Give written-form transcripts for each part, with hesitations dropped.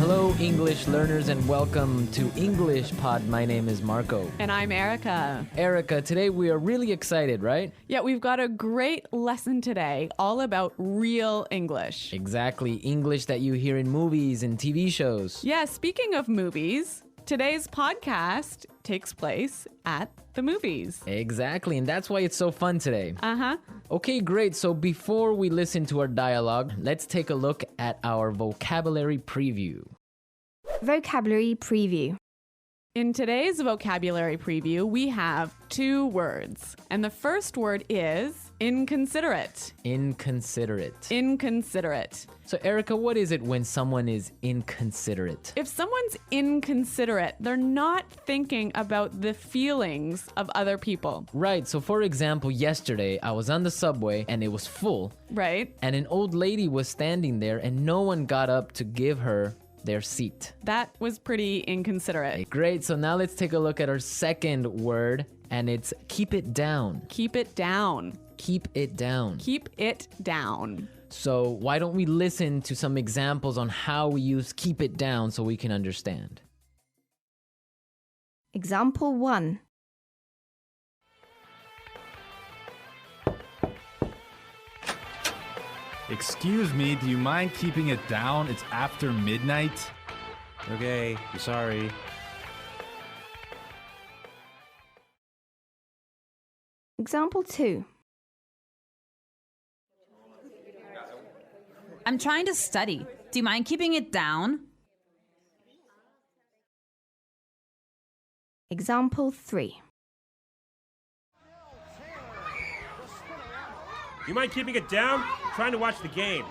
Hello, English learners, and welcome to English Pod. My name is Marco. And I'm Erica. Erica, today we are really excited, right? Yeah, we've got a great lesson today all about real English. Exactly, English that you hear in movies and TV shows. Yeah, speaking of movies, today's podcast takes place at the movies. Exactly, and that's why it's so fun today. Uh-huh. Okay, great. So before we listen to our dialogue, let's take a look at our vocabulary preview. Vocabulary preview. In today's vocabulary preview, we have two words. And the first word is inconsiderate. Inconsiderate. Inconsiderate. So Erica, what is it when someone is inconsiderate? If someone's inconsiderate, they're not thinking about the feelings of other people. Right, so for example, yesterday I was on the subway and it was full. Right? And an old lady was standing there and no one got up to give her their seat. That was pretty inconsiderate. Great, so now let's take a look at our second word, and it's keep it down. Keep it down. Keep it down. Keep it down. So why don't we listen to some examples on how we use keep it down so we can understand. Example 1. Excuse me, do you mind keeping it down? It's after midnight. Okay, I'm sorry. Example 2. I'm trying to study. Do you mind keeping it down? Example 3. You mind keeping it down? I'm trying to watch the game.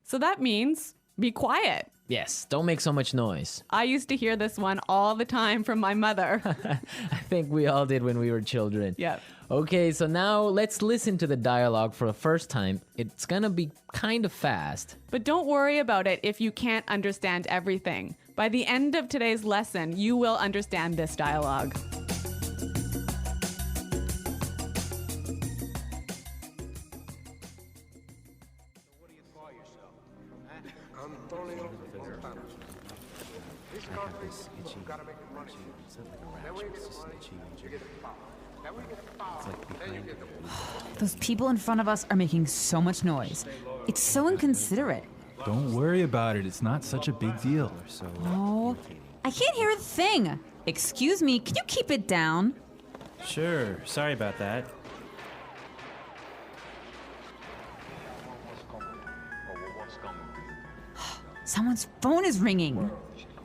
So that means be quiet. Yes, don't make so much noise. I used to hear this one all the time from my mother. I think we all did when we were children. Yeah. Okay, so now let's listen to the dialogue for the first time. It's gonna be kind of fast. But don't worry about it if you can't understand everything. By the end of today's lesson, you will understand this dialogue. Those people in front of us are making so much noise. It's so inconsiderate. Don't worry about it. It's not such a big deal. Oh, I can't hear a thing. Excuse me, can you keep it down? Sure, sorry about that. Someone's phone is ringing.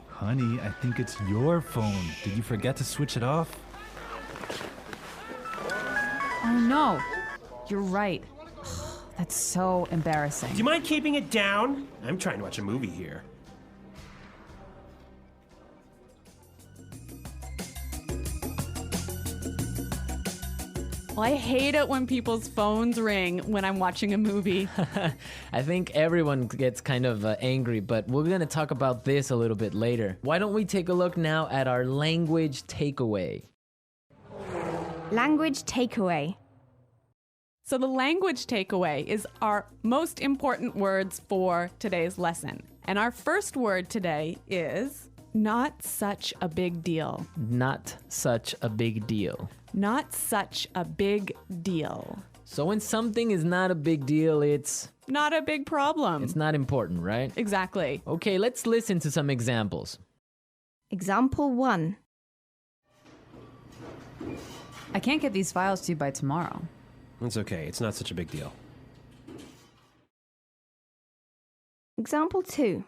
Honey, I think it's your phone. Did you forget to switch it off? Oh no, you're right. That's so embarrassing. Do you mind keeping it down? I'm trying to watch a movie here. Well, I hate it when people's phones ring when I'm watching a movie. I think everyone gets kind of angry, but we're gonna talk about this a little bit later. Why don't we take a look now at our language takeaway? Language takeaway. So the language takeaway is our most important words for today's lesson. And our first word today is not such a big deal. Not such a big deal. Not such a big deal. So when something is not a big deal, it's Not a big problem. not important, right? Exactly. Okay, let's listen to some examples. Example 1. I can't get these files to you by tomorrow. It's okay, it's not such a big deal. Example 2.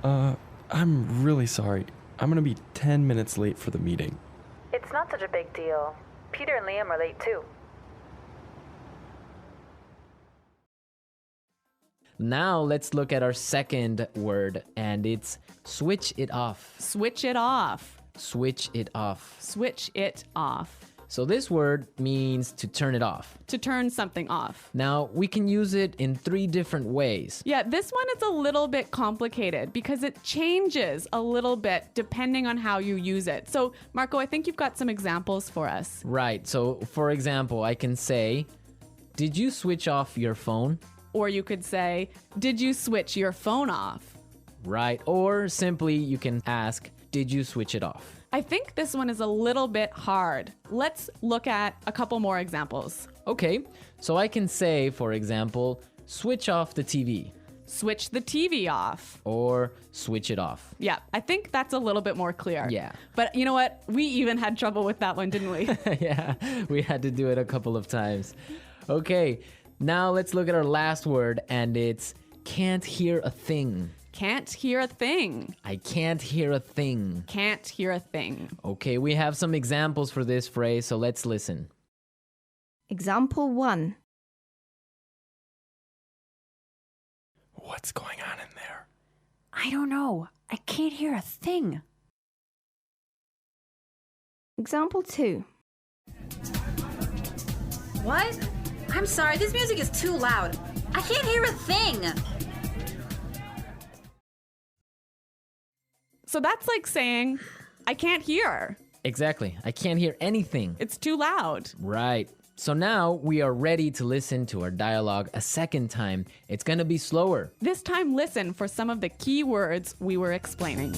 I'm really sorry. I'm gonna be 10 minutes late for the meeting. It's not such a big deal. Peter and Liam are late too. Now let's look at our second word, and it's switch it off. Switch it off. Switch it off. Switch it off. So this word means to turn it off. To turn something off. Now, we can use it in 3 different ways. Yeah, this one is a little bit complicated because it changes a little bit depending on how you use it. So, Marco, I think you've got some examples for us. Right. So, for example, I can say, Did you switch off your phone? Or you could say, did you switch your phone off? Right. Or simply you can ask, did you switch it off? I think this one is a little bit hard. Let's look at a couple more examples. Okay, so I can say, for example, switch off the TV Switch the TV off. or switch it off. Yeah, I think that's a little bit more clear. Yeah. But you know what? We even had trouble with that one, didn't we? Yeah, we had to do it a couple of times. Okay, now let's look at our last word, and it's can't hear a thing. Can't hear a thing. I can't hear a thing. Can't hear a thing. Okay, we have some examples for this phrase, so let's listen. Example 1. What's going on in there? I don't know. I can't hear a thing. Example 2. What? I'm sorry, this music is too loud. I can't hear a thing. So that's like saying, I can't hear. Exactly, I can't hear anything. It's too loud. Right. So now we are ready to listen to our dialogue a second time. It's gonna be slower. This time, listen for some of the key words we were explaining.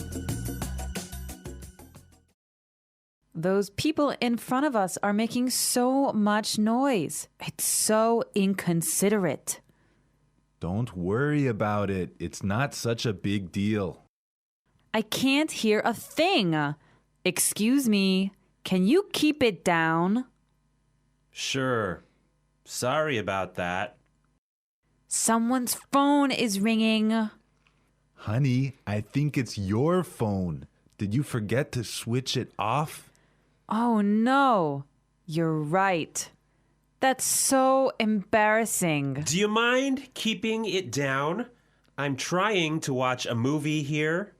Those people in front of us are making so much noise. It's so inconsiderate. Don't worry about it. It's not such a big deal. I can't hear a thing. Excuse me. Can you keep it down? Sure. Sorry about that. Someone's phone is ringing. Honey, I think it's your phone. Did you forget to switch it off? Oh no. You're right. That's so embarrassing. Do you mind keeping it down? I'm trying to watch a movie here.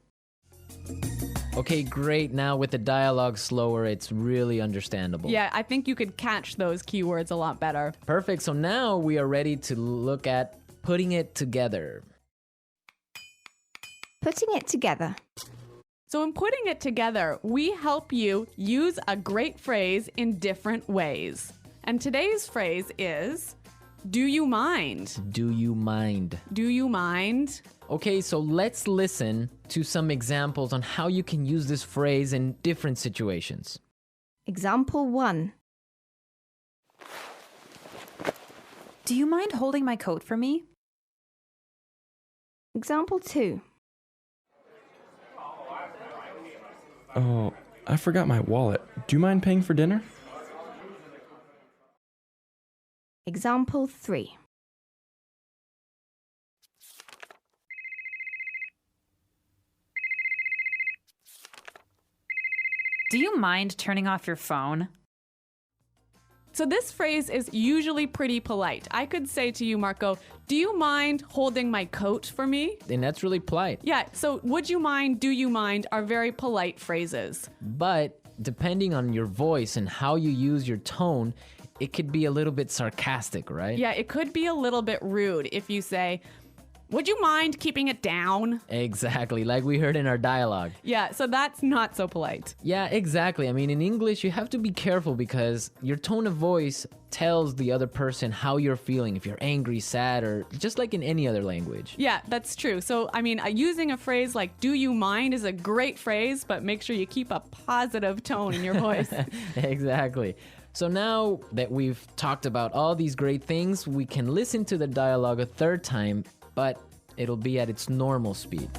Okay, great. Now with the dialogue slower, it's really understandable. Yeah, I think you could catch those keywords a lot better. Perfect. So now we are ready to look at putting it together. Putting it together. So in putting it together, we help you use a great phrase in different ways. And today's phrase is, do you mind? Do you mind? Do you mind? Okay, so let's listen to some examples on how you can use this phrase in different situations. Example 1. Do you mind holding my coat for me? Example 2. Oh, I forgot my wallet. Do you mind paying for dinner? Example 3. Do you mind turning off your phone? So this phrase is usually pretty polite. I could say to you, Marco, do you mind holding my coat for me? And that's really polite. Yeah, so would you mind, do you mind are very polite phrases. But depending on your voice and how you use your tone, it could be a little bit sarcastic, right? Yeah, it could be a little bit rude if you say, would you mind keeping it down? Exactly, like we heard in our dialogue. Yeah, so that's not so polite. Yeah, exactly. I mean, in English, you have to be careful because your tone of voice tells the other person how you're feeling, if you're angry, sad, or just like in any other language. Yeah, that's true. So, I mean, using a phrase like, do you mind is a great phrase, but make sure you keep a positive tone in your voice. Exactly. So now that we've talked about all these great things, we can listen to the dialogue a third time, but it'll be at its normal speed.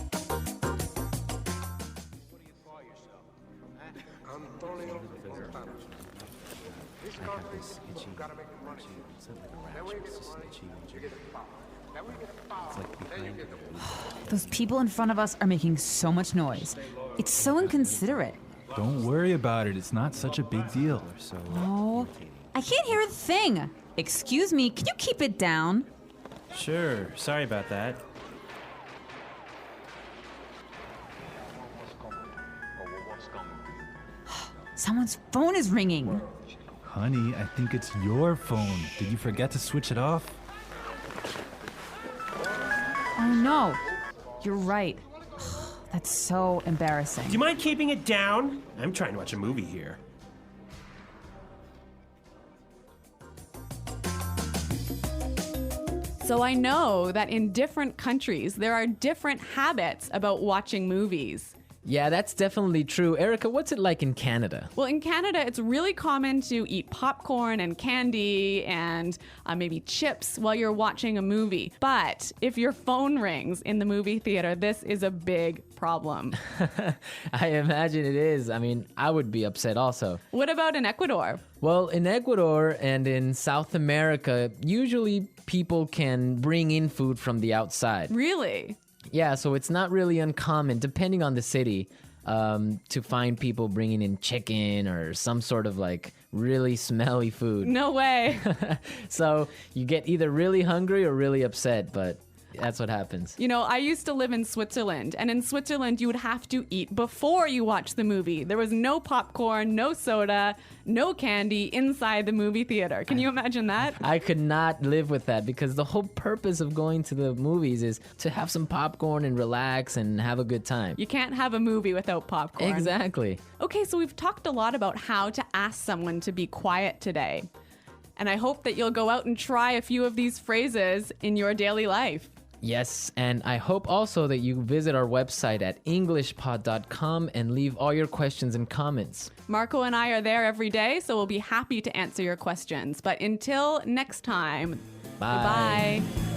Those people in front of us are making so much noise. It's so inconsiderate. Don't worry about it. It's not such a big deal. Oh, I can't hear a thing. Excuse me, can you keep it down? Sure. Sorry about that. Someone's phone is ringing. Honey, I think it's your phone. Did you forget to switch it off? Oh no, you're right. That's so embarrassing. Do you mind keeping it down? I'm trying to watch a movie here. So I know that in different countries, there are different habits about watching movies. Yeah, that's definitely true. Erica, what's it like in Canada? Well, in Canada, it's really common to eat popcorn and candy and maybe chips while you're watching a movie. But if your phone rings in the movie theater, this is a big problem. I imagine it is. I mean, I would be upset also. What about in Ecuador? Well, in Ecuador and in South America, usually people can bring in food from the outside. Really? Yeah, so it's not really uncommon, depending on the city, to find people bringing in chicken or some sort of like really smelly food. No way. So you get either really hungry or really upset, but that's what happens. You know, I used to live in Switzerland, and in Switzerland, you would have to eat before you watch the movie. There was no popcorn, no soda, no candy inside the movie theater. Can you imagine that? I could not live with that because the whole purpose of going to the movies is to have some popcorn and relax and have a good time. You can't have a movie without popcorn. Exactly. Okay, so we've talked a lot about how to ask someone to be quiet today. And I hope that you'll go out and try a few of these phrases in your daily life. Yes, and I hope also that you visit our website at englishpod.com and leave all your questions and comments. Marco and I are there every day, so we'll be happy to answer your questions. But until next time, Bye. goodbye.